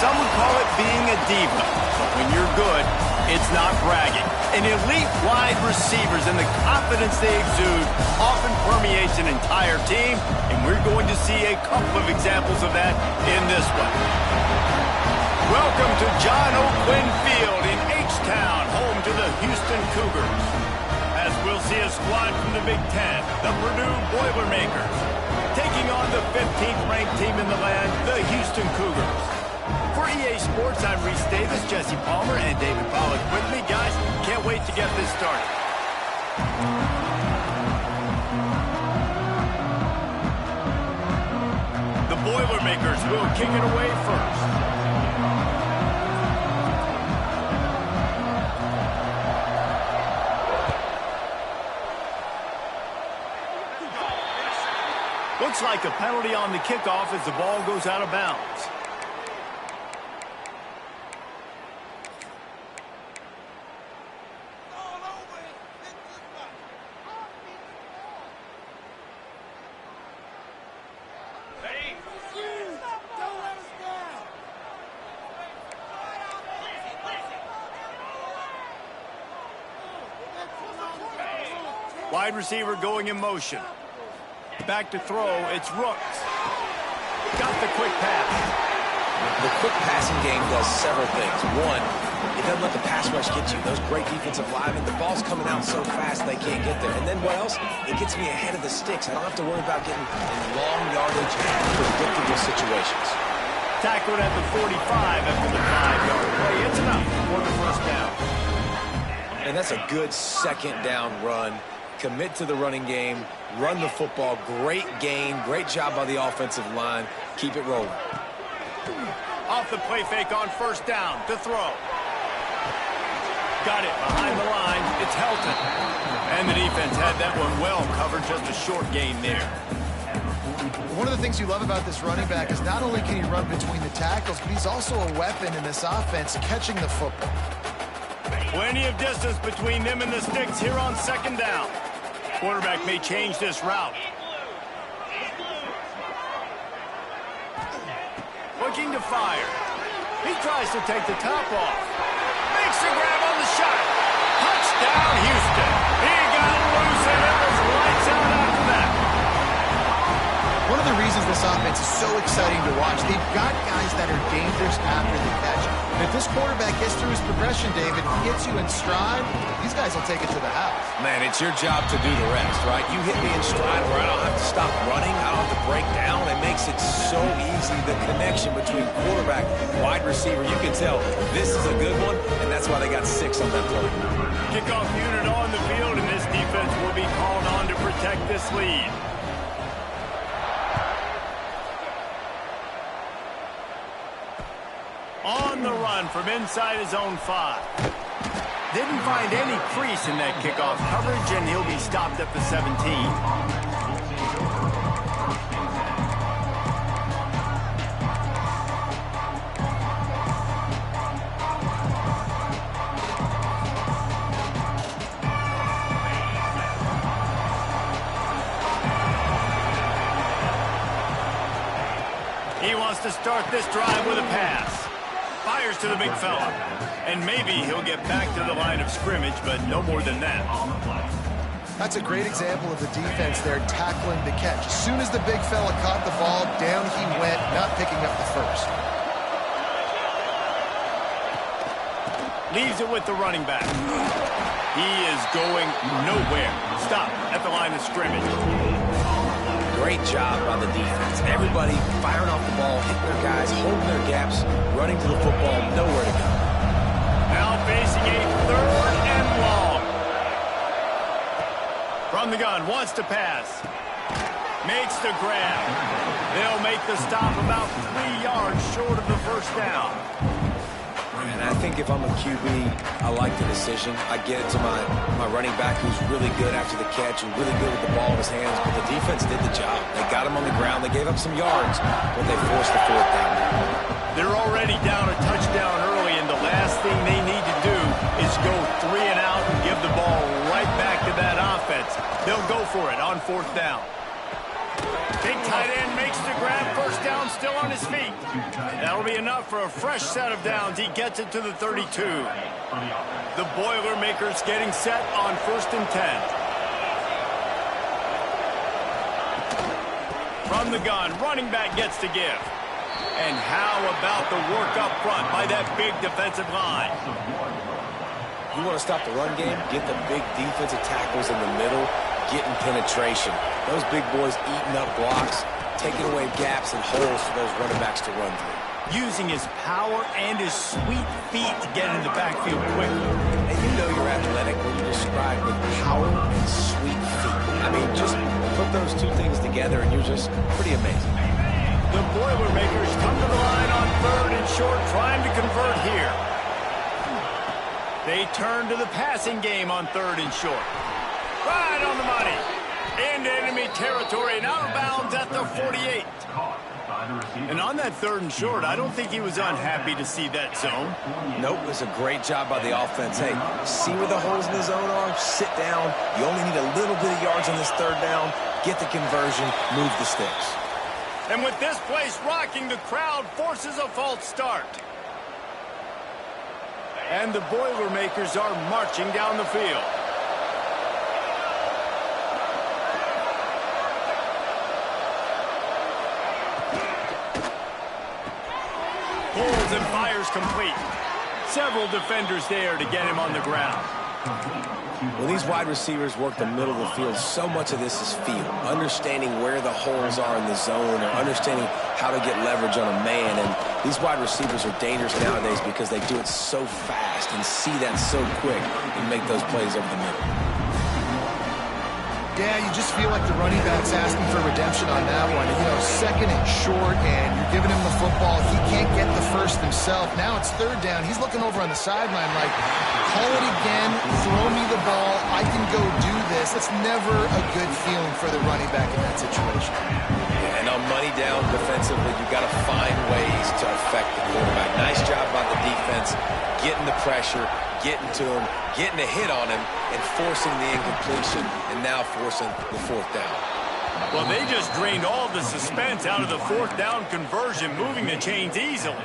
Some would call it being a diva, but when you're good, it's not bragging. And elite wide receivers and the confidence they exude often permeates an entire team, and we're going to see a couple of examples of that in this one. Welcome to John O'Quinn Field in H-Town, home to the Houston Cougars. As we'll see a squad from the Big Ten, the Purdue Boilermakers, taking on the 15th-ranked team in the land, the Houston Cougars. For EA Sports, I'm Reese Davis, Jesse Palmer, and David Pollack with me. Guys, can't wait to get this started. The Boilermakers will kick it away first. Looks like a penalty on the kickoff as the ball goes out of bounds. Wide receiver going in motion. Back to throw, it's Rooks. Got the quick pass. The quick passing game does several things. One, it doesn't let the pass rush get you. Those great defensive linemen, the ball's coming out so fast they can't get there. And then what else? It gets me ahead of the sticks. I don't have to worry about getting in long yardage, predictable situations. Tackled at the 45 after the 5-yard play. It's enough for the first down. And that's a good second down run. Commit to the running game, run the football, great gain, great job by the offensive line. Keep it rolling. Off the play fake on first down to throw. Got it behind the line. It's Helton. And the defense had that one well covered, just a short gain there. One of the things you love about this running back is not only can he run between the tackles, but he's also a weapon in this offense catching the football. Plenty of distance between them and the sticks here on second down. Quarterback may change this route. Looking to fire. He tries to take the top off. Makes the grab on the shot. Touchdown, Houston. He got loose and it was lights out after that. One of the reasons this offense is so exciting to watch, they've got guys that are dangerous after the catch. And if this quarterback gets through his progression, David, gets you in stride, these guys will take it to the house. Man, it's your job to do the rest, right? You hit me in stride where I don't have to stop running. I don't have to break down. It makes it so easy. The connection between quarterback and wide receiver, you can tell this is a good one, and that's why they got 6 on that play. Kickoff unit on the field, and this defense will be called on to protect this lead. On the run from inside his own 5. Didn't find any crease in that kickoff coverage, and he'll be stopped at the 17. He wants to start this drive with a pass. Fires to the big fella. And maybe he'll get back to the line of scrimmage, but no more than that. That's a great example of the defense there tackling the catch. As soon as the big fella caught the ball, down he went, not picking up the first. Leaves it with the running back. He is going nowhere. Stop at the line of scrimmage. Great job by the defense. Everybody firing off the ball, hitting their guys, holding their gaps, running to the football, nowhere to go. Now facing a 3rd and long. From the gun, wants to pass. Makes the grab. They'll make the stop about 3 yards short of the first down. And I think if I'm a QB, I like the decision. I get it to my running back who's really good after the catch and really good with the ball in his hands, but the defense did the job. They got him on the ground. They gave up some yards, but they forced the 4th down. They're already down a touchdown early, and the last thing they need to do is go 3 and out and give the ball right back to that offense. They'll go for it on 4th down. Big tight end makes the grab, first down, still on his feet. That'll be enough for a fresh set of downs. He gets it to the 32. The Boilermakers getting set on 1st and 10. From the gun, running back gets to give. And how about the work up front by that big defensive line? You want to stop the run game? Get the big defensive tackles in the middle, getting penetration. Those big boys eating up blocks, taking away gaps and holes for those running backs to run through. Using his power and his sweet feet to get in the backfield quickly. And you know you're athletic when you describe with power and sweet feet. I mean, just put those two things together and you're just pretty amazing. The Boilermakers come to the line on 3rd and short, trying to convert here. They turn to the passing game on 3rd and short. Right on the money. Into enemy territory and out of bounds at the 48. And on that 3rd and short, I don't think he was unhappy to see that zone. Nope, it was a great job by the offense. Hey, see where the holes in the zone are? Sit down. You only need a little bit of yards on this 3rd down. Get the conversion. Move the sticks. And with this place rocking, the crowd forces a false start. And the Boilermakers are marching down the field. Pulls and fires complete. Several defenders there to get him on the ground. When these wide receivers work the middle of the field, so much of this is feel. Understanding where the holes are in the zone or understanding how to get leverage on a man. And these wide receivers are dangerous nowadays because they do it so fast and see that so quick and make those plays over the middle. Yeah, you just feel like the running back's asking for redemption on that one. You know, 2nd and short, and you're giving him the football. He can't get the first himself. Now it's 3rd down. He's looking over on the sideline like, call it again, throw me the ball, I can go do this. It's never a good feeling for the running back in that situation. Yeah, and on money down defensively, you've got to find ways to affect the quarterback. Nice job by the defense, getting the pressure, getting to him, getting a hit on him, and forcing the incompletion, and now forcing the 4th down. Well, they just drained all the suspense out of the 4th down conversion, moving the chains easily.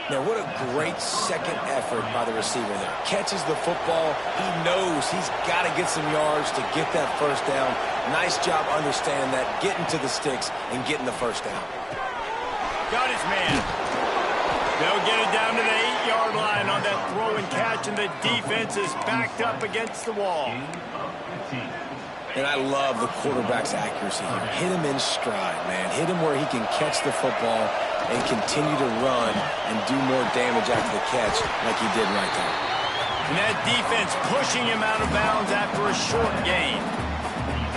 Now, what a great second effort by the receiver there. Catches the football. He knows he's got to get some yards to get that 1st down. Nice job understanding that, getting to the sticks, and getting the 1st down. Got his man. They'll get it down to the 8-yard line on that throw and catch, and the defense is backed up against the wall. And I love the quarterback's accuracy here. Hit him in stride, man. Hit him where he can catch the football and continue to run and do more damage after the catch like he did right there. And that defense pushing him out of bounds after a short gain.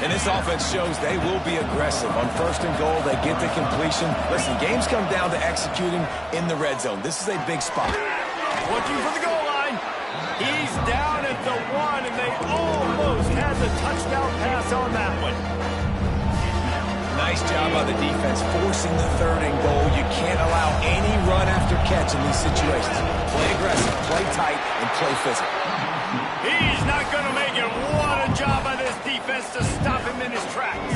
And this offense shows they will be aggressive. On 1st and goal, they get the completion. Listen, games come down to executing in the red zone. This is a big spot. Looking for the goal line. He's down at the 1, and they almost had the touchdown pass on that one. Nice job by the defense forcing the 3rd and goal. You can't allow any run after catch in these situations. Play aggressive, play tight, and play physical. He's not going to make it. What a job by this defense to stop him in his tracks.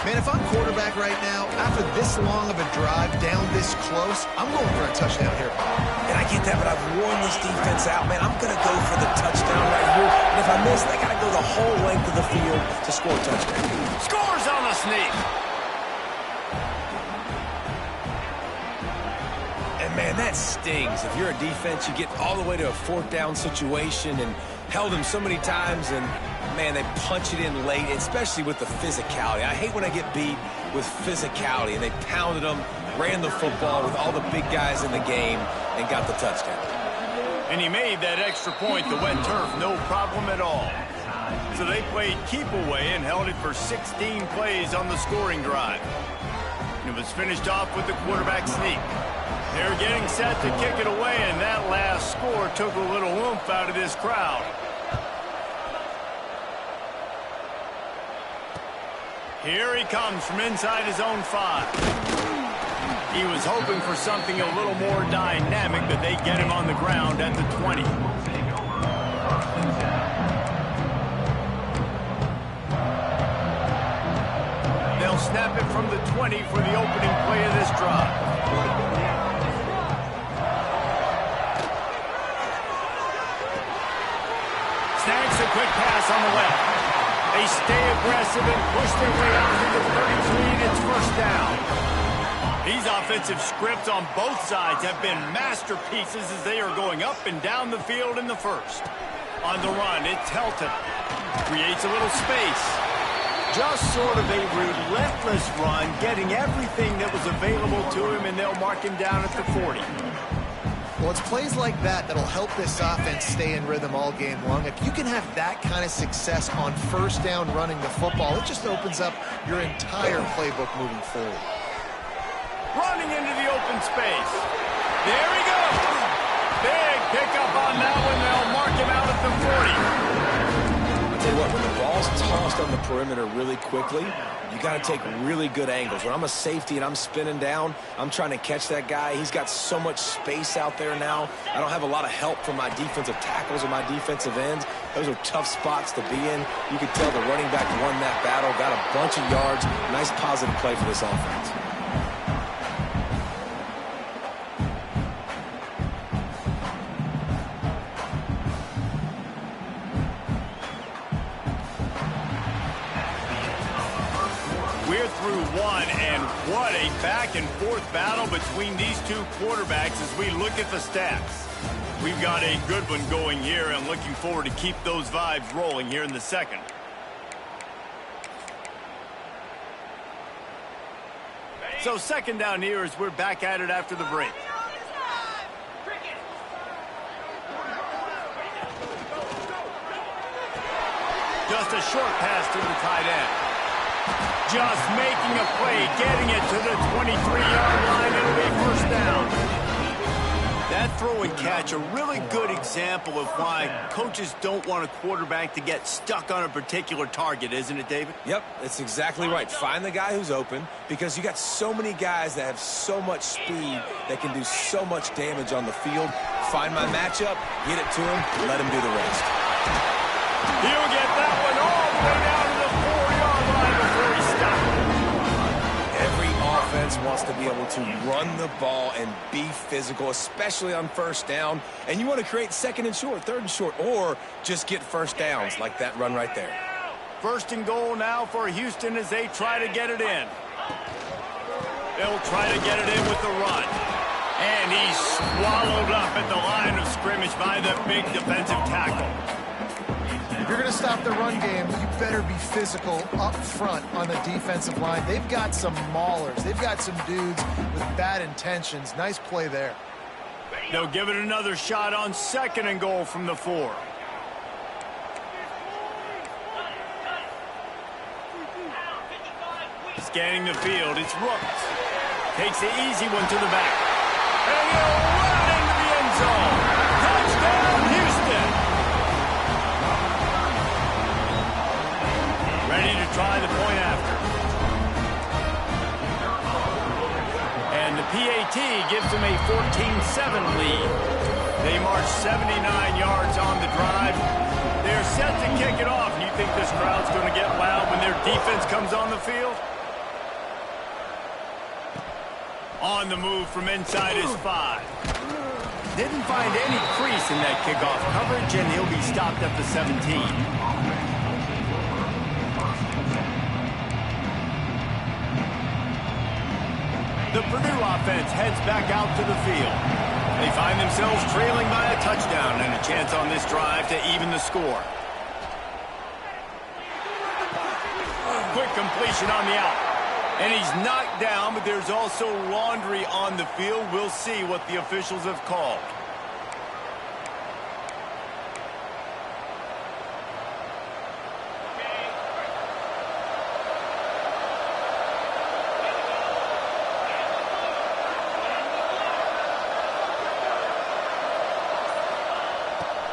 Man, if I'm quarterback right now, after this long of a drive down this close, I'm going for a touchdown here. And I get that, but I've worn this defense out, man. I'm going to go for the touchdown right here. And if I miss, I got to go the whole length of the field to score a touchdown. Scores on the sneak. And, man, that stings. If you're a defense, you get all the way to a 4th down situation and held him so many times, and, man, they punch it in late, especially with the physicality. I hate when I get beat with physicality, and they pounded them, ran the football with all the big guys in the game, and got the touchdown. And he made that extra point, the wet turf, no problem at all. So they played keep away and held it for 16 plays on the scoring drive. And it was finished off with the quarterback sneak. They're getting set to kick it away, and that last score took a little oomph out of this crowd. Here he comes from inside his own 5. He was hoping for something a little more dynamic, but they get him on the ground at the 20. they'll snap it from the 20 for the opening play of this drive. Snags a quick pass on the left. They stay aggressive and push their way out to the 33, and it's first down. These offensive scripts on both sides have been masterpieces as they are going up and down the field in the first. On the run, it's Helton. Creates a little space. Just sort of a relentless run, getting everything that was available to him, and they'll mark him down at the 40. Well, it's plays like that that'll help this offense stay in rhythm all game long. If you can have that kind of success on first down running the football, it just opens up your entire playbook moving forward. Running into the open space. There he goes. Big pickup on that one. They'll mark him out at the 40. I'll tell you what, when the ball's tossed on the perimeter really quickly, you got to take really good angles. When I'm a safety and I'm spinning down, I'm trying to catch that guy. He's got so much space out there now. I don't have a lot of help from my defensive tackles or my defensive ends. Those are tough spots to be in. You can tell the running back won that battle, got a bunch of yards. Nice positive play for this offense. We're through one, and what a back-and-forth battle between these two quarterbacks as we look at the stats. We've got a good one going here, and looking forward to keep those vibes rolling here in the second. So second down here as we're back at it after the break. Just a short pass to the tight end. Just making a play, getting it to the 23-yard line. It'll be first down. That throw and catch, a really good example of why coaches don't want a quarterback to get stuck on a particular target, isn't it, David? Yep, that's exactly right. Find the guy who's open, because you got so many guys that have so much speed that can do so much damage on the field. Find my matchup, get it to him, let him do the rest. He'll get that one all the way down to the 4-yard line before he stops. Every offense wants to be able to run the ball and be physical, especially on first down. And you want to create second and short, third and short, or just get first downs like that run right there. First and goal now for Houston as they try to get it in. They'll try to get it in with the run. And he's swallowed up at the line of scrimmage by the big defensive tackle. If you're going to stop the run game, you better be physical up front on the defensive line. They've got some maulers. They've got some dudes with bad intentions. Nice play there. They'll give it another shot on second and goal from the 4. Scanning the field, it's Rooks. Takes the easy one to the back. And he'll run into the end zone. Touchdown, Houston. Ready to try the point after. And the PAT gives them a 14-7 lead. They march 79 yards on the drive. They're set to kick it off. You think this crowd's going to get loud when their defense comes on the field? On the move from inside his 5. Didn't find any crease in that kickoff coverage, and he'll be stopped at the 17. The Purdue offense heads back out to the field. They find themselves trailing by a touchdown and a chance on this drive to even the score. Quick completion on the out. And he's knocked down, but there's also laundry on the field. We'll see what the officials have called.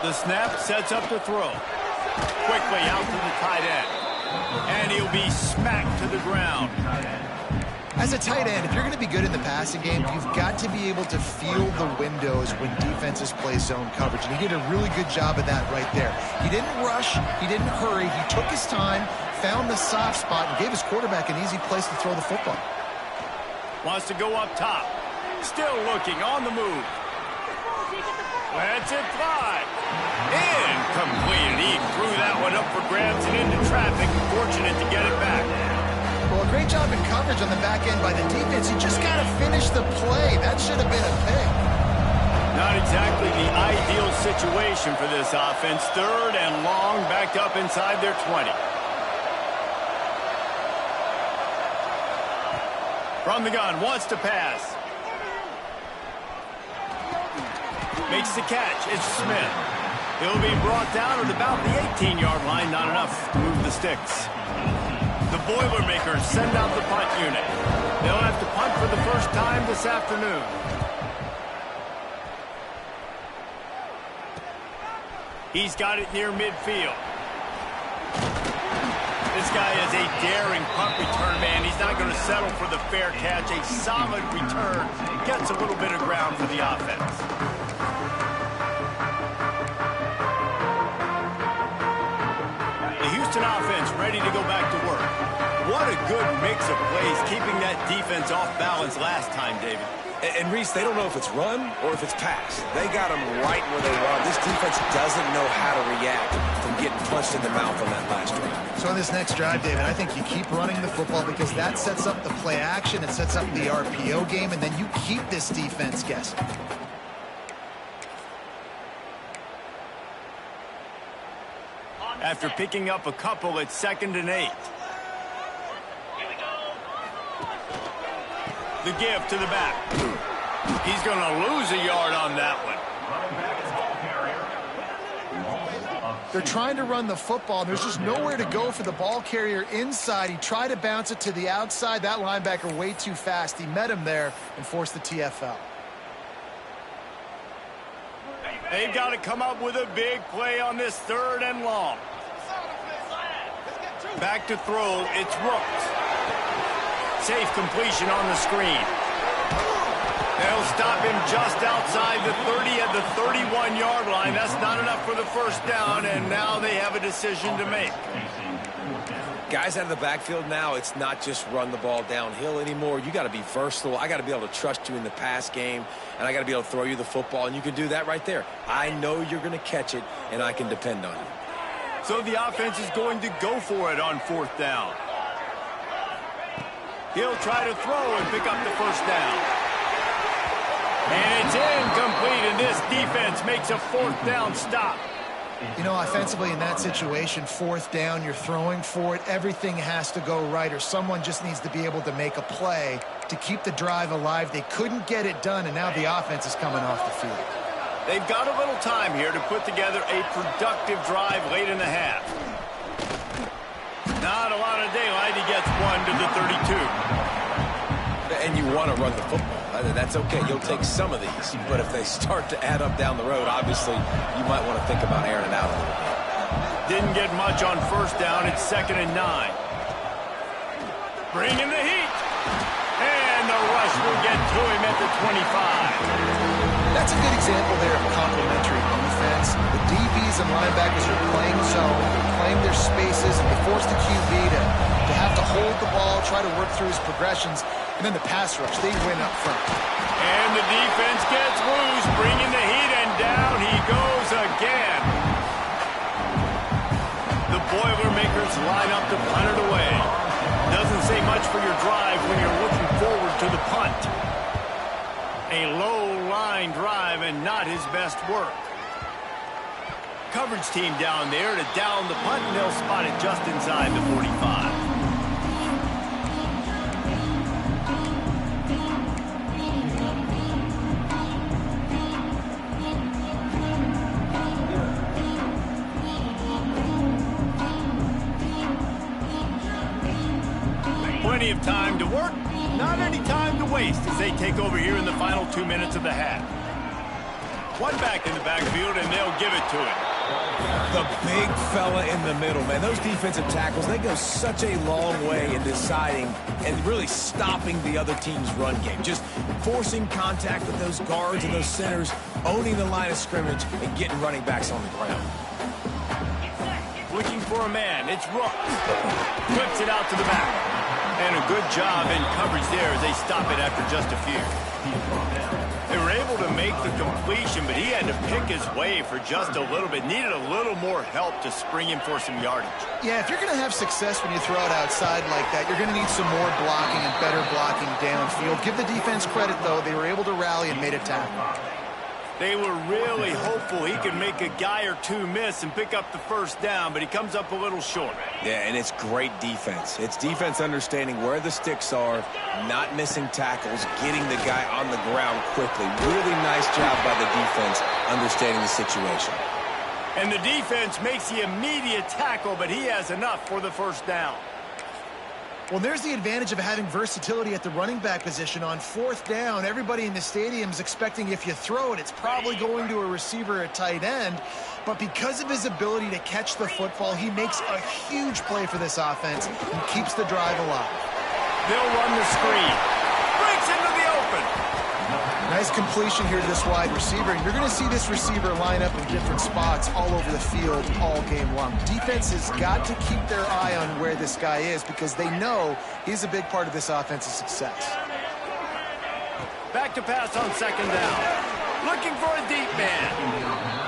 The snap sets up to throw. Quickly out to the tight end. And he'll be smacked to the ground. As a tight end, if you're going to be good in the passing game, you've got to be able to feel the windows when defenses play zone coverage. And he did a really good job of that right there. He didn't rush. He didn't hurry. He took his time, found the soft spot and gave his quarterback an easy place to throw the football. Wants to go up top. Still looking on the move. Lets it fly. Incomplete. He threw that one up for grabs and into traffic. Fortunate to get it back. Well, a great job in coverage on the back end by the defense. He just got to finish the play. That should have been a pick. Not exactly the ideal situation for this offense. 3rd and long, backed up inside their 20. From the gun, wants to pass. Makes the catch. It's Smith. He'll be brought down at about the 18-yard line. Not enough to move the sticks. The Boilermakers send out the punt unit. They'll have to punt for the first time this afternoon. He's got it near midfield. This guy is a daring punt return man. He's not going to settle for the fair catch. A solid return. Gets a little bit of ground for the offense. The Houston offense ready to go back to work. What a good mix of plays, keeping that defense off balance last time, David. And Reese, they don't know if it's run or if it's pass. They got them right where they want. This defense doesn't know how to react from getting punched in the mouth on that last drive. So on this next drive, David, I think you keep running the football because that sets up the play action, it sets up the RPO game, and then you keep this defense guessing. After picking up a couple, it's 2nd and 8. The give to the back. He's going to lose a yard on that one. They're trying to run the football. There's just nowhere to go for the ball carrier inside. He tried to bounce it to the outside. That linebacker way too fast. He met him there and forced the TFL. They've got to come up with a big play on this 3rd and long. Back to throw. It's Rooks. Safe completion on the screen. They'll stop him just outside the 30 at the 31-yard line. That's not enough for the first down, and now they have a decision to make. Guys out of the backfield now, it's not just run the ball downhill anymore. You got to be versatile. I got to be able to trust you in the pass game, and I got to be able to throw you the football, and you can do that right there. I know you're going to catch it, and I can depend on you. So the offense is going to go for it on 4th down. He'll try to throw and pick up the first down. And it's incomplete, and this defense makes a 4th down stop. You know, offensively in that situation, 4th down, you're throwing for it. Everything has to go right, or someone just needs to be able to make a play to keep the drive alive. They couldn't get it done, and now the offense is coming off the field. They've got a little time here to put together a productive drive late in the half. Not a lot of daylight. He gets one to the 32. And you want to run the football. That's okay. You'll take some of these. But if they start to add up down the road, obviously, you might want to think about airing it out a little bit. Didn't get much on 1st down. It's 2nd and 9. Bringing the heat. And the rush will get to him at the 25. That's a good example there of complementary defense. The DBs and linebackers are playing zone, playing their spaces, and they force the QB to have to hold the ball, try to work through his progressions, and then the pass rush, they win up front. And the defense gets loose, bringing the heat, and down he goes again. The Boilermakers line up to punt it away. Doesn't say much for your drive when you're looking forward to the punt. A low-line drive and not his best work. Coverage team down there to down the punt, and they'll spot it just inside the 45. Plenty of time to work, not any time to waste as they take over here in the final 2 minutes of the half. One back in the backfield, and they'll give it to him. The big fella in the middle, man. Those defensive tackles, they go such a long way in deciding and really stopping the other team's run game. Just forcing contact with those guards and those centers, owning the line of scrimmage, and getting running backs on the ground. Looking for a man. It's Rooks. out to the back. And a good job in coverage there as they stop it after just a few. They were able to make the completion, but he had to pick his way for just a little bit. Needed a little more help to spring him for some yardage. Yeah, if you're going to have success when you throw it outside like that, you're going to need some more blocking and better blocking downfield. Give the defense credit, though. They were able to rally and made a tackle. They were really hopeful he could make a guy or two miss and pick up the first down, but he comes up a little short. Yeah, and it's great defense. It's defense understanding where the sticks are, not missing tackles, getting the guy on the ground quickly. Really nice job by the defense understanding the situation. And the defense makes the immediate tackle, but he has enough for the first down. Well, there's the advantage of having versatility at the running back position. On fourth down, everybody in the stadium is expecting if you throw it, it's probably going to a receiver at tight end. But because of his ability to catch the football, he makes a huge play for this offense and keeps the drive alive. They'll run the screen. Breaks into the open. Nice completion here to this wide receiver. And you're going to see this receiver line up in different spots all over the field all game long. Defense has got to keep their eye on where this guy is because they know he's a big part of this offense's success. Back to pass on second down. Looking for a deep man.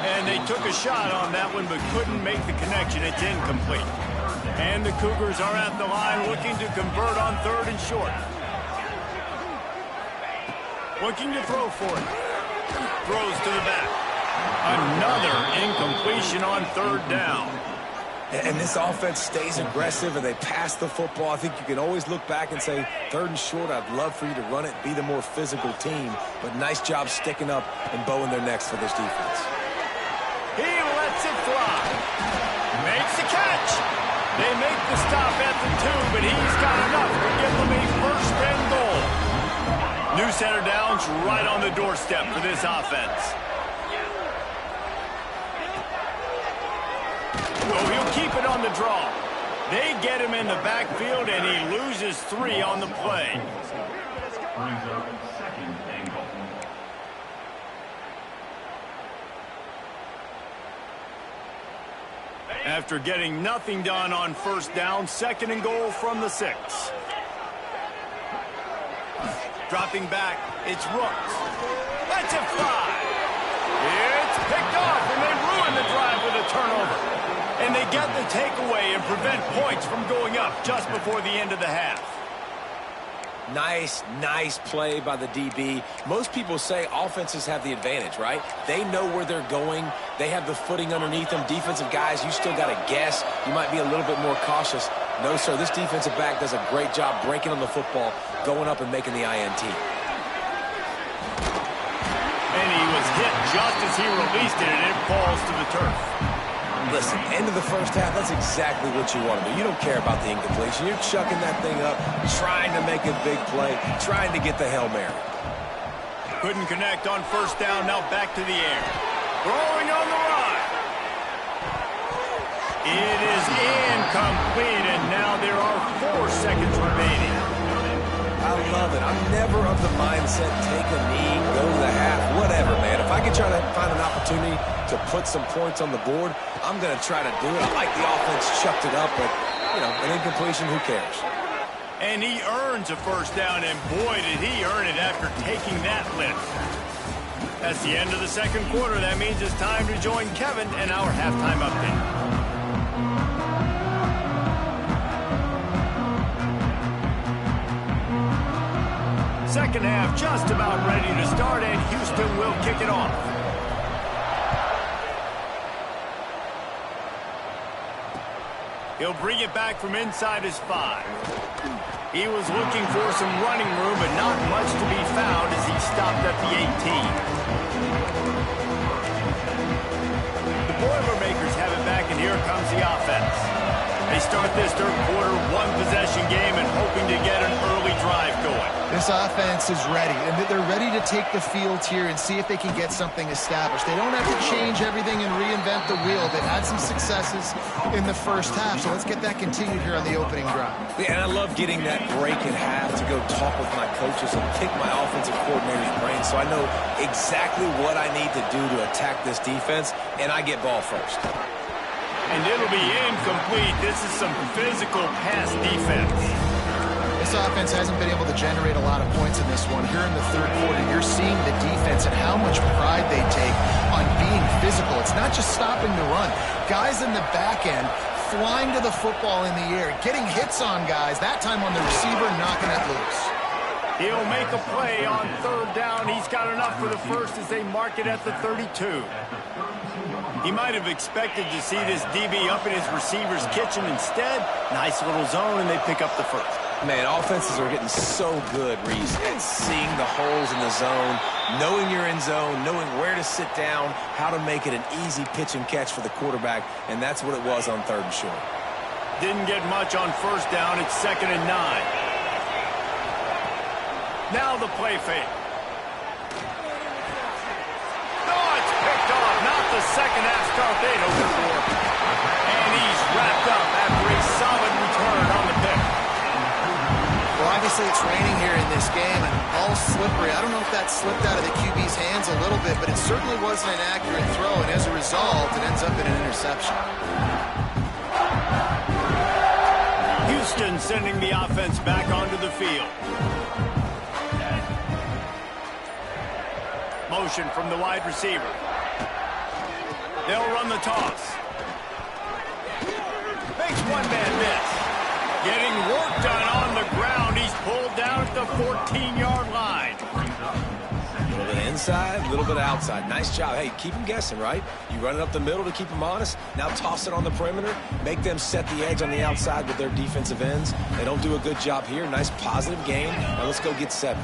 And they took a shot on that one but couldn't make the connection. It's incomplete. And the Cougars are at the line looking to convert on third and short. Looking to throw for it. Throws to the back. Another incompletion on third down. And this offense stays aggressive and they pass the football. I think you can always look back and say, third and short, I'd love for you to run it, be the more physical team. But nice job sticking up and bowing their necks for this defense. He lets it fly. Makes the catch. They make the stop at the 2, but he's got enough to give them a first and goal. New center downs right on the doorstep for this offense. Oh, he'll keep it on the draw. They get him in the backfield, and he loses 3 on the play. After getting nothing done on first down, second and goal from the 6. Dropping back, it's Rooks. Lets it fly. It's picked off, and they ruin the drive with a turnover. And they get the takeaway and prevent points from going up just before the end of the half. Nice play by the DB. Most people say offenses have the advantage, right? They know where they're going. They have the footing underneath them. Defensive guys, you still got to guess. You might be a little bit more cautious. No, sir, this defensive back does a great job breaking on the football, going up and making the INT. And he was hit just as he released it, and it falls to the turf. Listen, end of the first half, that's exactly what you want to do. You don't care about the incompletion. You're chucking that thing up, trying to make a big play, trying to get the Hail Mary. Couldn't connect on first down, now back to the air. Throwing on the run. It is incomplete, and now there are 4 seconds remaining. I love it. I'm never of the mindset, take a knee, go to the half, whatever, man. If I can try to find an opportunity to put some points on the board, I'm going to try to do it. I like the offense chucked it up, but, you know, an incompletion, who cares? And he earns a first down, and boy, did he earn it after taking that lift. That's the end of the second quarter. That means it's time to join Kevin and our halftime update. Second half just about ready to start, and Houston will kick it off. He'll bring it back from inside his 5. He was looking for some running room, but not much to be found as he stopped at the 18. The Boilermakers have it back, and here comes the offense. They start this third quarter, 1-possession game, and hoping to get an early drive going. This offense is ready, and they're ready to take the field here and see if they can get something established. They don't have to change everything and reinvent the wheel. They've had some successes in the first half, so let's get that continued here on the opening drive. Yeah, and I love getting that break in half to go talk with my coaches and pick my offensive coordinator's brain so I know exactly what I need to do to attack this defense, and I get ball first. And it'll be incomplete. This is some physical pass defense. This offense hasn't been able to generate a lot of points in this one. Here in the third quarter, you're seeing the defense and how much pride they take on being physical. It's not just stopping the run. Guys in the back end flying to the football in the air, getting hits on guys, that time on the receiver, knocking it loose. He'll make a play on third down. He's got enough for the first as they mark it at the 32. He might have expected to see this DB up in his receiver's kitchen. Instead, nice little zone, and they pick up the first. Man, offenses are getting so good, Reese, at seeing the holes in the zone, knowing you're in zone, knowing where to sit down, how to make it an easy pitch and catch for the quarterback, and that's what it was on third and short. Didn't get much on first down. It's 2nd and 9. Now the play fake. Oh, it's picked off. Not the second half start they'd hoped for. And he's wrapped up after a solid return on the pick. Well, obviously it's raining here in this game, and all slippery. I don't know if that slipped out of the QB's hands a little bit, but it certainly wasn't an accurate throw, and as a result, it ends up in an interception. Houston sending the offense back onto the field. Motion from the wide receiver. They'll run the toss. Makes one man miss. Getting work done on the ground. He's pulled down at the 14-yard line. A little bit inside, a little bit outside. Nice job. Hey, keep them guessing, right? You run it up the middle to keep them honest. Now toss it on the perimeter. Make them set the edge on the outside with their defensive ends. They don't do a good job here. Nice positive game. Now let's go get 7.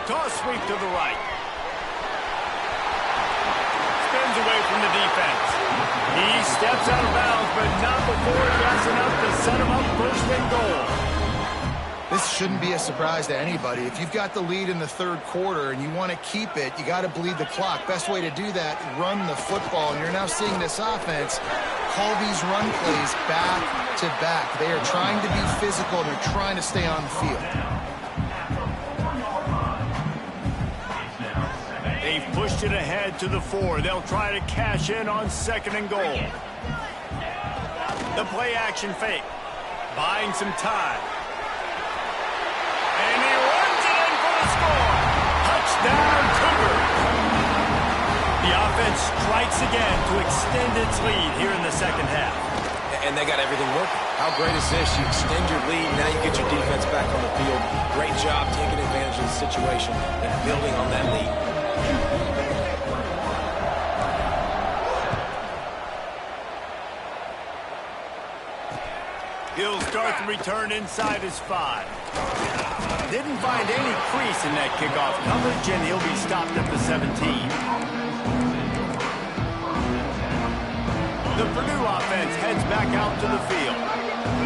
Toss sweep to the right. Spins away from the defense. He steps out of bounds, but not before he has enough to set him up first and goal. This shouldn't be a surprise to anybody. If you've got the lead in the third quarter and you want to keep it, you got to bleed the clock. Best way to do that, run the football. And you're now seeing this offense call these run plays back to back. They are trying to be physical. They're trying to stay on the field. They've pushed it ahead to the 4. They'll try to cash in on 2nd and goal. The play action fake. Buying some time. And he runs it in for the score. Touchdown, Cougars. The offense strikes again to extend its lead here in the second half. And they got everything working. How great is this? You extend your lead, now you get your defense back on the field. Great job taking advantage of the situation and building on that lead. He'll start the return inside his 5. Didn't find any crease in that kickoff coverage, and he'll be stopped at the 17. The Purdue offense heads back out to the field.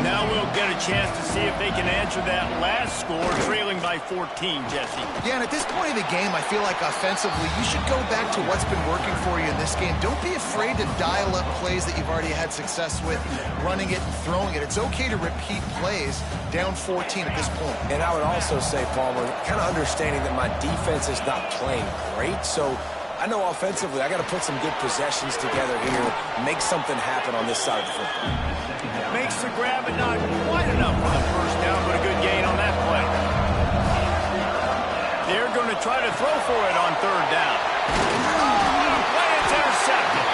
Now we'll get a chance to see if they can answer that last score, trailing by 14, Jesse. Yeah, and at this point of the game, I feel like offensively, you should go back to what's been working for you in this game. Don't be afraid to dial up plays that you've already had success with, running it and throwing it. It's okay to repeat plays down 14 at this point. And I would also say, Palmer, kind of understanding that my defense is not playing great, so I know offensively I got to put some good possessions together here, make something happen on this side of the football. Makes the grab, but not quite enough for the first down, but a good gain on that play. They're going to try to throw for it on third down. Play is intercepted.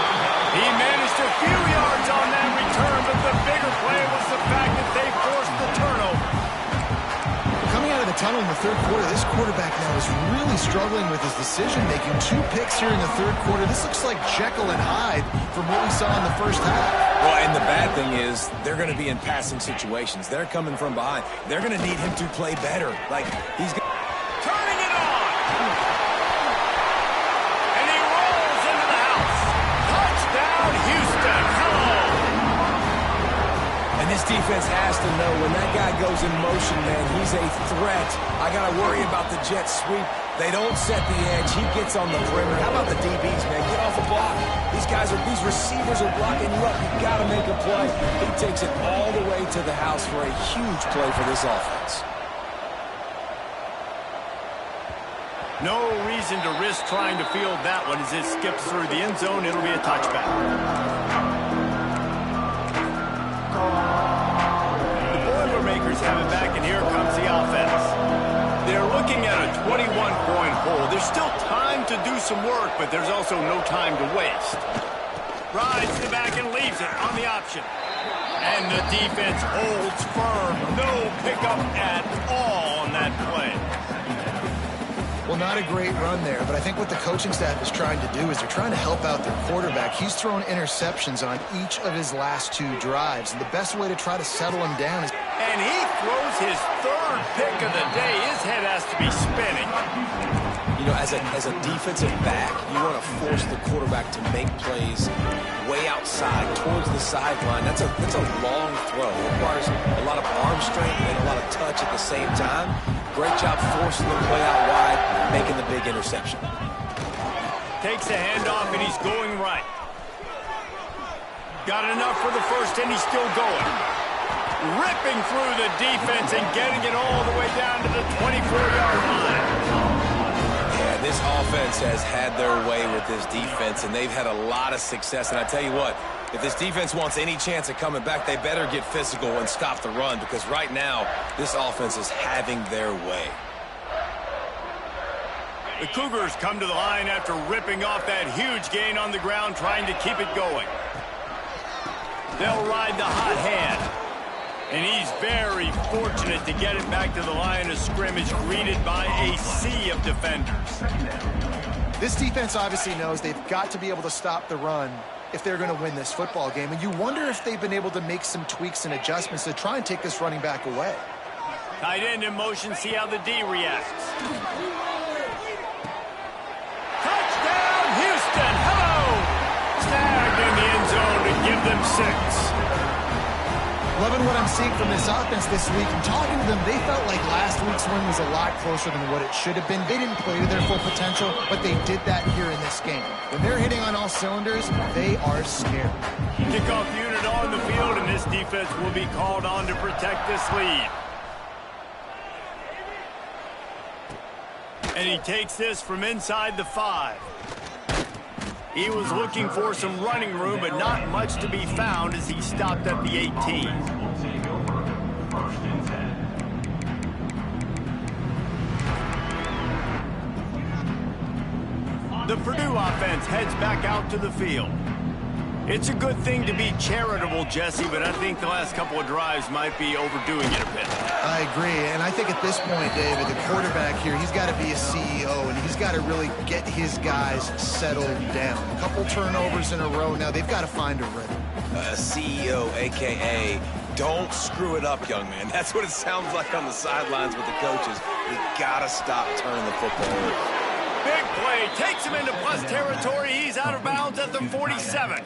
He managed a few yards on that return, but the bigger play was the fact that they forced the turnover. Coming out of the tunnel in the third quarter, this quarterback now is really struggling with his decision-making. 2 picks here in the third quarter. This looks like Jekyll and Hyde from what we saw in the first half. Well, and the bad thing is they're going to be in passing situations. They're coming from behind. They're going to need him to play better. Like, he's going turning it on. And he rolls into the house. Touchdown, Houston. Hello. And this defense has to know when that guy goes in motion, man, he's a threat. I got to worry about the jet sweep. They don't set the edge. He gets on the perimeter. How about the DBs, man? Get off the block. These receivers are blocking you up. You got to make a play. He takes it all the way to the house for a huge play for this offense. No reason to risk trying to field that one as it skips through the end zone. It'll be a touchback. receivers have it back, and here comes the offense. They're looking at a 21-point hole. There's still time to do some work, but there's also no time to waste. Rides to the back and leaves it on the option. And the defense holds firm. No pickup at all on that play. Well, not a great run there, but I think what the coaching staff is trying to do is they're trying to help out their quarterback. He's thrown interceptions on each of his last 2 drives, and the best way to try to settle him down is... And he throws his 3rd pick of the day. His head has to be spinning. You know, as a defensive back, you want to force the quarterback to make plays way outside, towards the sideline. That's a long throw. It requires a lot of arm strength and a lot of touch at the same time. Great job forcing the play out wide, making the big interception. Takes a handoff, and he's going right. Got enough for the first, and he's still going. Ripping through the defense and getting it all the way down to the 24-yard line. Yeah, this offense has had their way with this defense, and they've had a lot of success. And I tell you what, if this defense wants any chance of coming back, they better get physical and stop the run, because right now, this offense is having their way. The Cougars come to the line after ripping off that huge gain on the ground, trying to keep it going. They'll ride the hot hand. And he's very fortunate to get it back to the line of scrimmage, greeted by a sea of defenders. This defense obviously knows they've got to be able to stop the run if they're going to win this football game. And you wonder if they've been able to make some tweaks and adjustments to try and take this running back away. Tight end in motion, see how the D reacts. Touchdown, Houston! Hello! Snagged in the end zone to give them 6. Loving what I'm seeing from this offense this week. And talking to them, they felt like last week's win was a lot closer than what it should have been. They didn't play to their full potential, but they did that here in this game. When they're hitting on all cylinders, they are scared. Kickoff unit on the field, and this defense will be called on to protect this lead. And he takes this from inside the 5. He was looking for some running room, but not much to be found as he stopped at the 18. The Purdue offense heads back out to the field. It's a good thing to be charitable, Jesse, but I think the last couple of drives might be overdoing it a bit. I agree, and I think at this point, David, the quarterback here, he's got to be a CEO, and he's got to really get his guys settled down. A couple turnovers in a row now. They've got to find a rhythm. CEO, a.k.a. don't screw it up, young man. That's what it sounds like on the sidelines with the coaches. You got to stop turning the football over. Big play. Takes him into plus territory. He's out of bounds at the 47.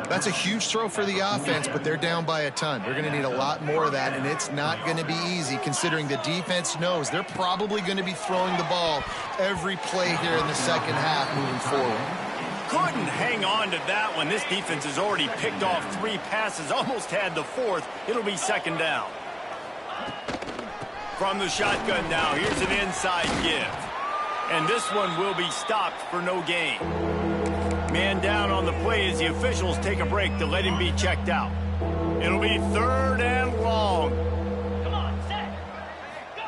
That's a huge throw for the offense, but they're down by a ton. They're going to need a lot more of that, and it's not going to be easy considering the defense knows they're probably going to be throwing the ball every play here in the second half moving forward. Couldn't hang on to that one. This defense has already picked off 3 passes, almost had the 4th. It'll be second down. From the shotgun now, here's an inside give. And this one will be stopped for no gain. Man down on the play as the officials take a break to let him be checked out. It'll be 3rd and long. Come on, set. Go.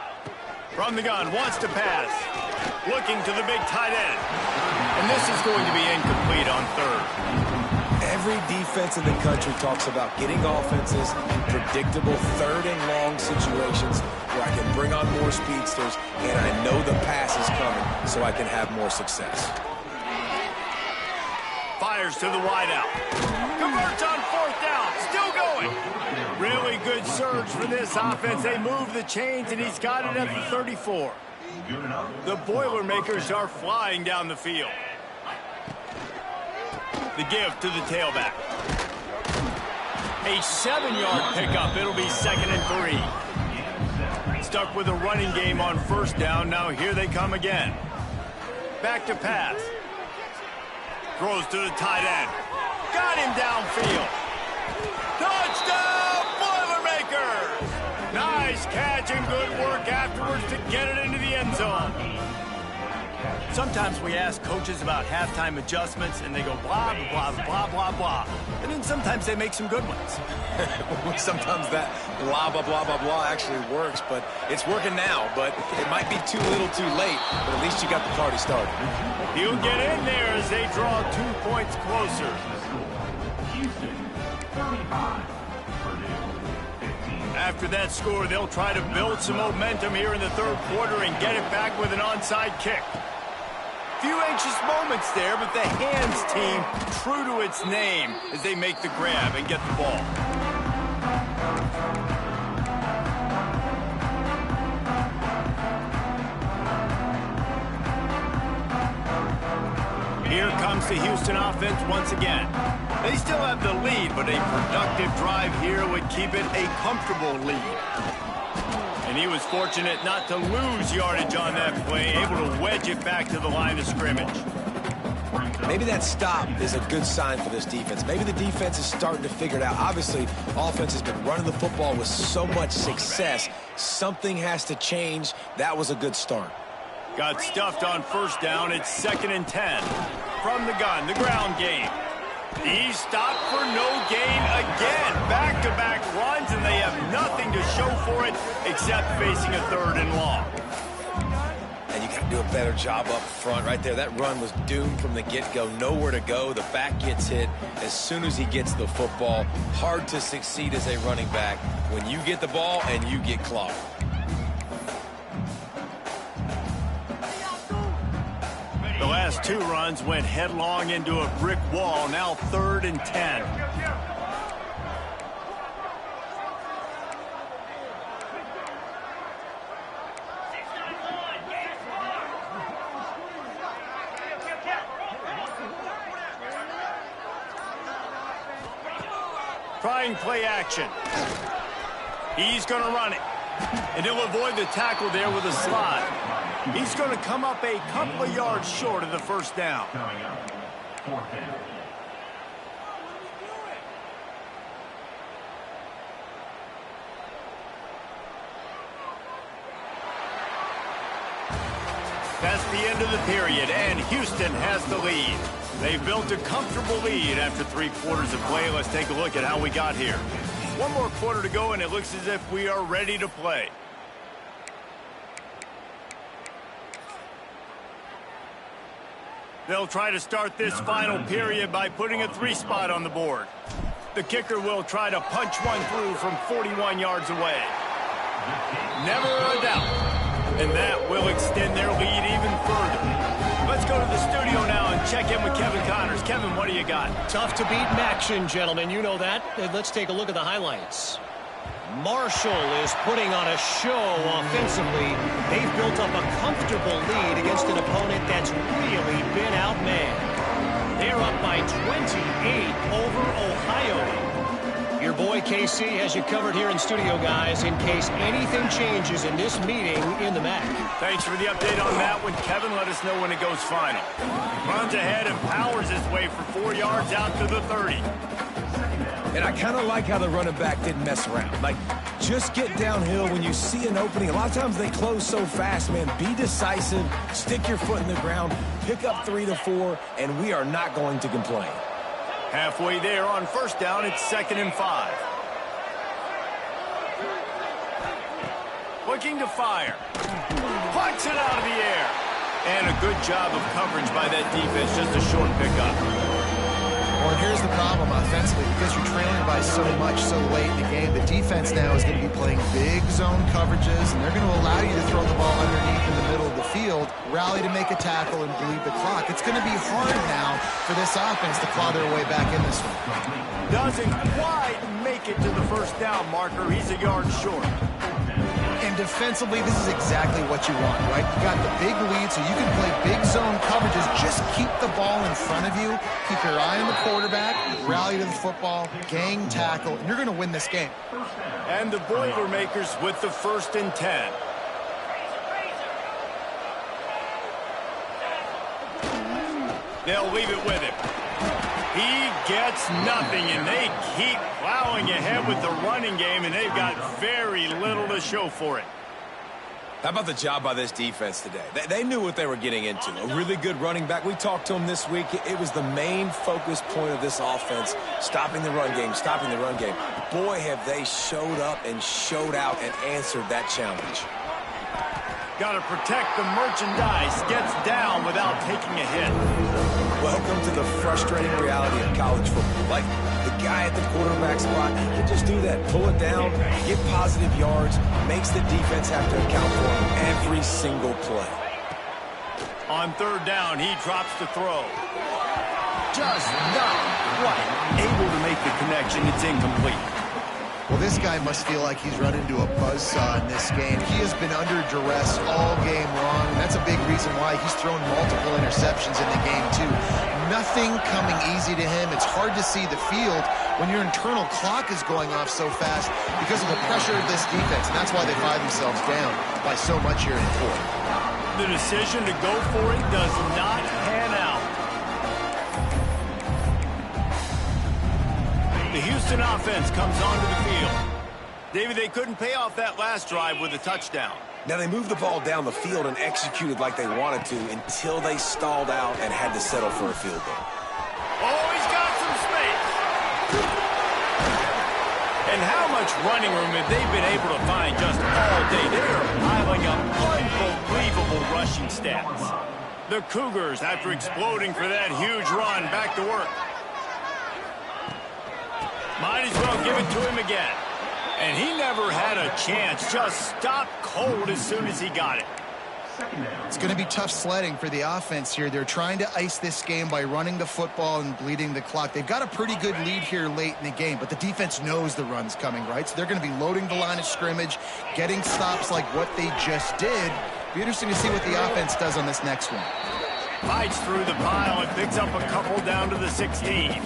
From the gun, wants to pass. Looking to the big tight end. And this is going to be incomplete on 3rd. Every defense in the country talks about getting offenses in predictable 3rd and long situations where I can bring on more speedsters and I know the pass is coming so I can have more success. Fires to the wideout. Converts on 4th down. Still going. Really good surge for this offense. They move the chains, and he's got it at the 34. The Boilermakers are flying down the field. The give to the tailback. A 7-yard pickup. It'll be 2nd and 3. Stuck with a running game on 1st down. Now here they come again. Back to pass. Throws to the tight end. Got him downfield. Touchdown, Boilermakers! Nice catch and good work afterwards to get it into the end zone. Sometimes we ask coaches about halftime adjustments, and they go blah, blah, blah, blah, blah. And then sometimes they make some good ones. Sometimes that blah, blah, blah, blah, blah actually works, but it's working now. But it might be too little too late, but at least you got the party started. He'll get in there as they draw 2 points closer. After that score, they'll try to build some momentum here in the third quarter and get it back with an onside kick. Few anxious moments there, but the hands team true to its name as they make the grab and get the ball. Here comes the Houston offense once again. They still have the lead, but a productive drive here would keep it a comfortable lead. And he was fortunate not to lose yardage on that play, able to wedge it back to the line of scrimmage. Maybe that stop is a good sign for this defense. Maybe the defense is starting to figure it out. Obviously, offense has been running the football with so much success. Something has to change. That was a good start. Got stuffed on first down. It's 2nd and 10. From the gun, the ground game. He stopped for no gain again. Back-to-back runs, and they have nothing to show for it except facing a 3rd and long. And you got to do a better job up front right there. That run was doomed from the get-go. Nowhere to go. The back gets hit as soon as he gets the football. Hard to succeed as a running back when you get the ball and you get clogged. The last 2 runs went headlong into a brick wall. Now 3rd and 10. Trying play action. He's going to run it. And he'll avoid the tackle there with a slide. He's going to come up a couple of yards short of the first down. That's the end of the period, and Houston has the lead. They've built a comfortable lead after 3 quarters of play. Let's take a look at how we got here. 1 more quarter to go, and it looks as if we are ready to play. They'll try to start this final period by putting a 3 spot on the board. The kicker will try to punch one through from 41 yards away. Never a doubt. And that will extend their lead even further. Let's go to the studio now and check in with Kevin Connors. Kevin, what do you got? Tough to beat action, gentlemen. You know that. Let's take a look at the highlights. Marshall is putting on a show offensively. They've built up a comfortable lead against an opponent that's really been outmanned. They're up by 28 over Ohio. Your boy KC has you covered here in studio, guys, in case anything changes in this meeting in the MAC. Thanks for the update on that one, Kevin. Let us know when it goes final. Runs ahead and powers his way for 4 yards out to the 30. And I kind of like how the running back didn't mess around. Like, just get downhill when you see an opening. A lot of times they close so fast, man. Be decisive, stick your foot in the ground, pick up 3 to 4, and we are not going to complain. Halfway there on first down, it's 2nd and 5. Looking to fire. Punts it out of the air. And a good job of coverage by that defense, just a short pickup. Well, here's the problem offensively. Because you're trailing by so much so late in the game, the defense now is going to be playing big zone coverages, and they're going to allow you to throw the ball underneath in the middle of the field, rally to make a tackle, and bleed the clock. It's going to be hard now for this offense to claw their way back in this one. Doesn't quite make it to the first down marker. He's a yard short. And defensively, this is exactly what you want, right? You got the big lead, so you can play big zone coverages. Just keep the ball in front of you. Keep your eye on the quarterback, rally to the football, gang tackle, and you're going to win this game. And the Boilermakers with the 1st and 10. They'll leave it with him. He gets nothing, and they keep plowing ahead with the running game, and they've got very little to show for it. How about the job by this defense today? They knew what they were getting into. A really good running back. We talked to him this week. It was the main focus point of this offense, stopping the run game, stopping the run game. Boy, have they showed up and showed out and answered that challenge. Got to protect the merchandise. Gets down without taking a hit. Welcome to the frustrating reality of college football. Like, the guy at the quarterback spot, he can just do that. Pull it down, get positive yards, makes the defense have to account for him every single play. On third down, he drops the throw. Just not quite able to make the connection. It's incomplete. Well, this guy must feel like he's run into a buzzsaw in this game. He has been under duress all game long, and that's a big reason why he's thrown multiple interceptions in the game, too. Nothing coming easy to him. It's hard to see the field when your internal clock is going off so fast because of the pressure of this defense, and that's why they find themselves down by so much here in the fourth. The decision to go for it does not pan out. The Houston offense comes onto the field. David, they couldn't pay off that last drive with a touchdown. Now, they moved the ball down the field and executed like they wanted to until they stalled out and had to settle for a field goal. Oh, he's got some space. And how much running room have they been able to find just all day? They're piling up unbelievable rushing stats. The Cougars, after exploding for that huge run, back to work. Might as well give it to him again. And he never had a chance. Just stopped cold as soon as he got it. It's going to be tough sledding for the offense here. They're trying to ice this game by running the football and bleeding the clock. They've got a pretty good lead here late in the game, but the defense knows the run's coming, right? So they're going to be loading the line of scrimmage, getting stops like what they just did. Be interesting to see what the offense does on this next one. Fights through the pile and picks up a couple down to the 16.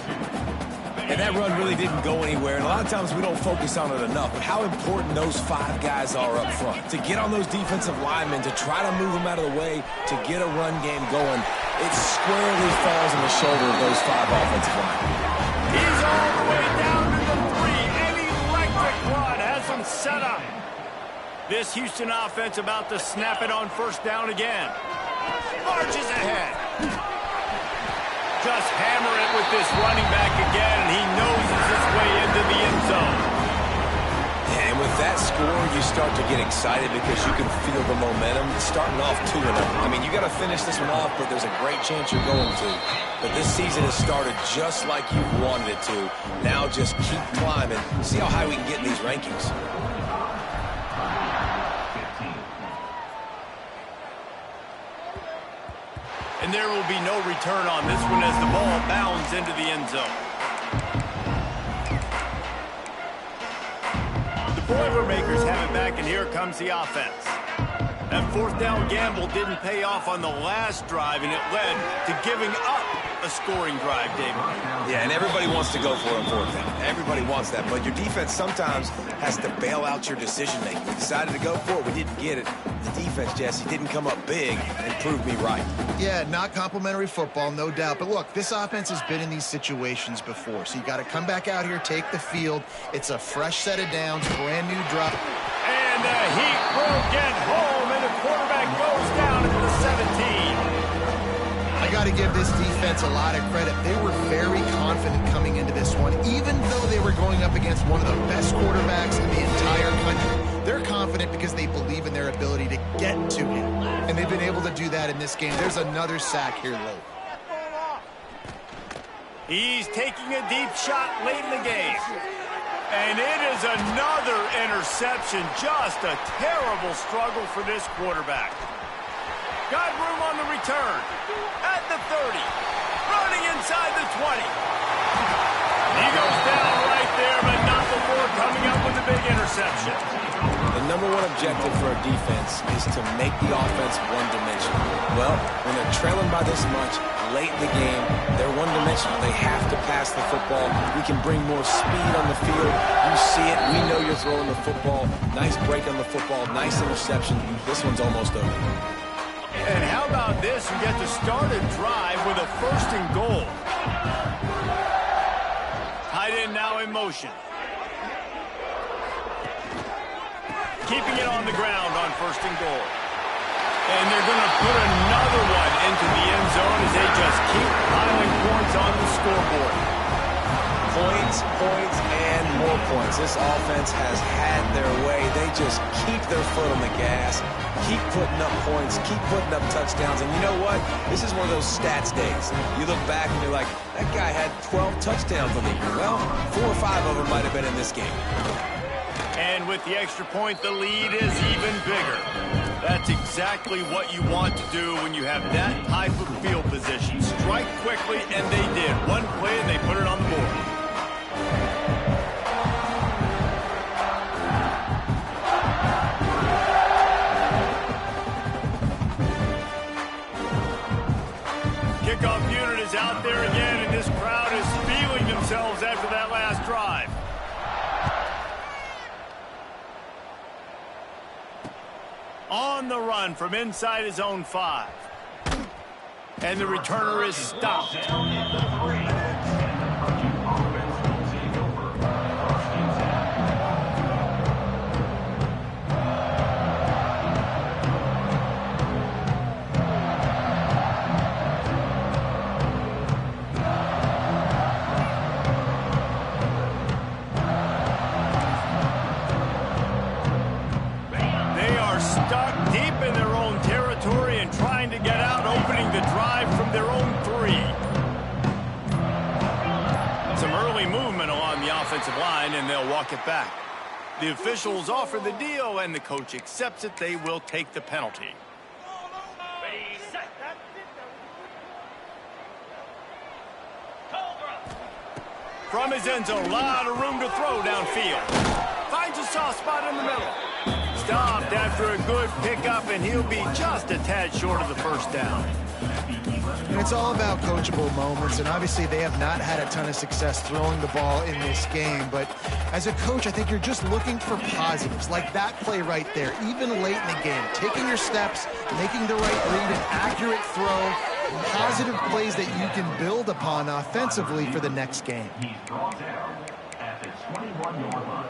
And that run really didn't go anywhere, and a lot of times we don't focus on it enough, but how important those 5 guys are up front. To get on those defensive linemen, to try to move them out of the way, to get a run game going, it squarely falls on the shoulder of those 5 offensive linemen. He's all the way down to the 3. An electric run has him set up. This Houston offense about to snap it on first down again. Marches ahead. Just hammer it with this running back again, and he noses his way into the end zone. And with that score, you start to get excited because you can feel the momentum. It's starting off 2-0. I mean, you got to finish this one off, but there's a great chance you're going to. But this season has started just like you wanted it to. Now just keep climbing. See how high we can get in these rankings. And there will be no return on this one as the ball bounds into the end zone. The Boilermakers have it back, and here comes the offense. That fourth down gamble didn't pay off on the last drive, and it led to giving up a scoring drive, David. Yeah, and everybody wants to go for it on fourth down. Everybody wants that, but your defense sometimes has to bail out your decision-making. We decided to go for it. We didn't get it. The defense, Jesse, didn't come up big and prove me right. Yeah, not complimentary football, no doubt. But look, this offense has been in these situations before, so you got to come back out here, take the field. It's a fresh set of downs, brand new drop. And the Heat will get home, and the quarterback goes down at the 17. I got to give this defense a lot of credit. They were very confident coming into this one, even though they were going up against one of the best quarterbacks in the entire country. They're confident because they believe in their ability to get to him, and they've been able to do that in this game. There's another sack here late. He's taking a deep shot late in the game. And it is another interception. Just a terrible struggle for this quarterback. Got room on the return. At the 30. Running inside the 20. He goes down right there, but not before coming up with a big interception. The number one objective for a defense is to make the offense one-dimensional. Well, when they're trailing by this much, late in the game, they're one-dimensional. They have to pass the football. We can bring more speed on the field. You see it. We know you're throwing the football. Nice break on the football. Nice interception. This one's almost over. And how about this? You get to start a drive with a 1st and goal. Tight end now in motion. keeping it on the ground on 1st and goal. And they're going to put another one into the end zone as they just keep piling points on the scoreboard. Points, points, and more points. This offense has had their way. They just keep their foot on the gas, keep putting up points, keep putting up touchdowns. And you know what? This is one of those stats days. You look back and you're like, that guy had 12 touchdowns on the year. Well, 4 or 5 of them might have been in this game. And with the extra point, the lead is even bigger. That's exactly what you want to do when you have that type of field position. Strike quickly, and they did. One play, and they put it on the board. Kickoff unit is out there again, and this crowd is feeling themselves after that last drive. On the run from inside his own 5. And the returner is stopped. Stuck deep in their own territory and trying to get out, opening the drive from their own 3. Some early movement along the offensive line, and they'll walk it back. The officials offer the deal, and the coach accepts it. They will take the penalty. From his end zone, a lot of room to throw downfield. Finds a soft spot in the middle. Stopped after a good pickup, and he'll be just a tad short of the 1st down. And it's all about coachable moments, and obviously they have not had a ton of success throwing the ball in this game. But as a coach, I think you're just looking for positives, like that play right there, even late in the game. Taking your steps, making the right read, an accurate throw, positive plays that you can build upon offensively for the next game. He's brought down at the 21-yard line.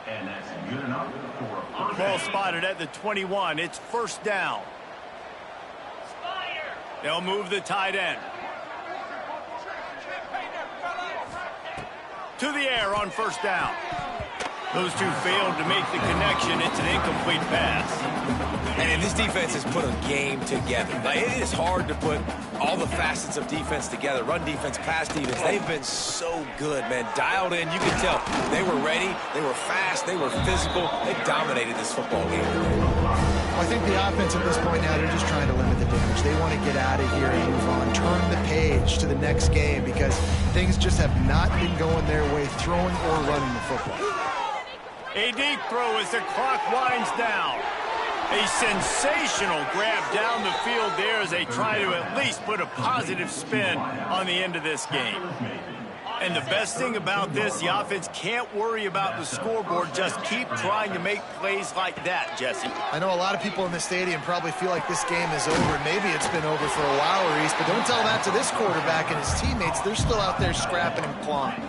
And that's good enough for a first Ball spotted at the 21. It's 1st down. They'll move the tight end. To the air on 1st down. Those two failed to make the connection. It's an incomplete pass. And this defense has put a game together. Like, it is hard to put all the facets of defense together. Run defense, pass defense. They've been so good, man. Dialed in. You can tell they were ready. They were fast. They were physical. They dominated this football game. Well, I think the offense at this point now, they're just trying to limit the damage. They want to get out of here and move on. Turn the page to the next game because things just have not been going their way, throwing or running the football. A deep throw as the clock winds down. A sensational grab down the field there as they try to at least put a positive spin on the end of this game. And the best thing about this, the offense can't worry about the scoreboard. Just keep trying to make plays like that, Jesse. I know a lot of people in the stadium probably feel like this game is over. Maybe it's been over for a while, Reese, but don't tell that to this quarterback and his teammates. They're still out there scrapping and clawing.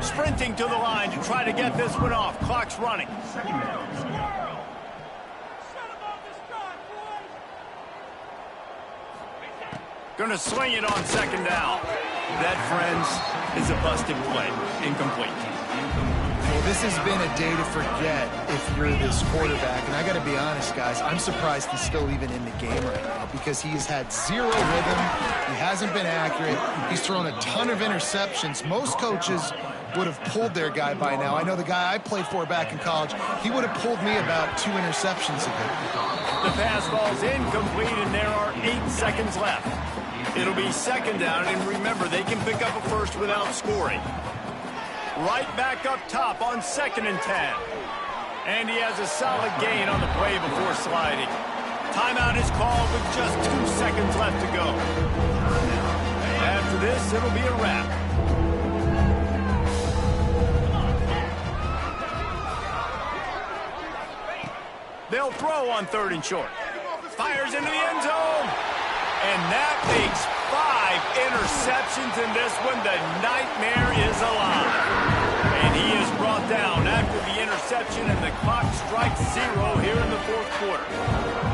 Sprinting to the line to try to get this one off. Clock's running. Going to swing it on 2nd down. That, friends, is a busted play. Incomplete. Well, this has been a day to forget if you're this quarterback. And I got to be honest, guys, I'm surprised he's still even in the game right now because he has had zero rhythm. He hasn't been accurate. He's thrown a ton of interceptions. Most coaches would have pulled their guy by now. I know the guy I played for back in college, he would have pulled me about 2 interceptions ago. The pass ball's incomplete, and there are 8 seconds left. It'll be 2nd down, and remember, they can pick up a first without scoring. Right back up top on 2nd and 10. And he has a solid gain on the play before sliding. Timeout is called with just 2 seconds left to go. After this, it'll be a wrap. They'll throw on 3rd and short. Fires into the end zone. And that makes 5 interceptions in this one. The nightmare is alive. A And he is brought down after the interception, and the clock strikes 0 here in the fourth quarter.